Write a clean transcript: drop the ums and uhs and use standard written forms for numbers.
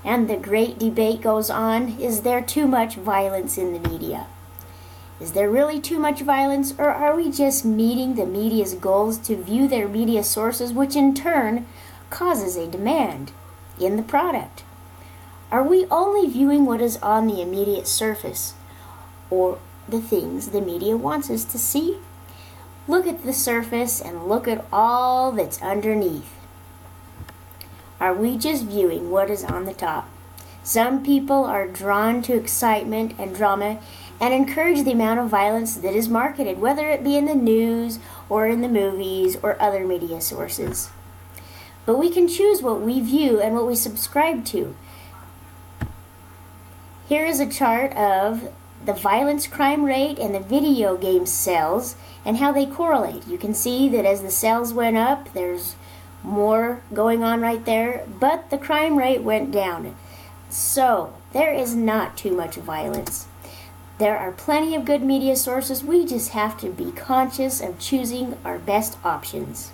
And the great debate goes on, is there too much violence in the media? Is there really too much violence, or are we just meeting the media's goals to view their media sources, which in turn causes a demand in the product? Are we only viewing what is on the immediate surface, or the things the media wants us to see? Look at the surface and look at all that's underneath. Are we just viewing what is on the top? Some people are drawn to excitement and drama and encourage the amount of violence that is marketed, whether it be in the news or in the movies or other media sources. But we can choose what we view and what we subscribe to. Here is a chart of the violence crime rate and the video game sales and how they correlate. You can see that as the sales went up, there's more going on right there, but the crime rate went down. So there is not too much violence. There are plenty of good media sources. We just have to be conscious of choosing our best options.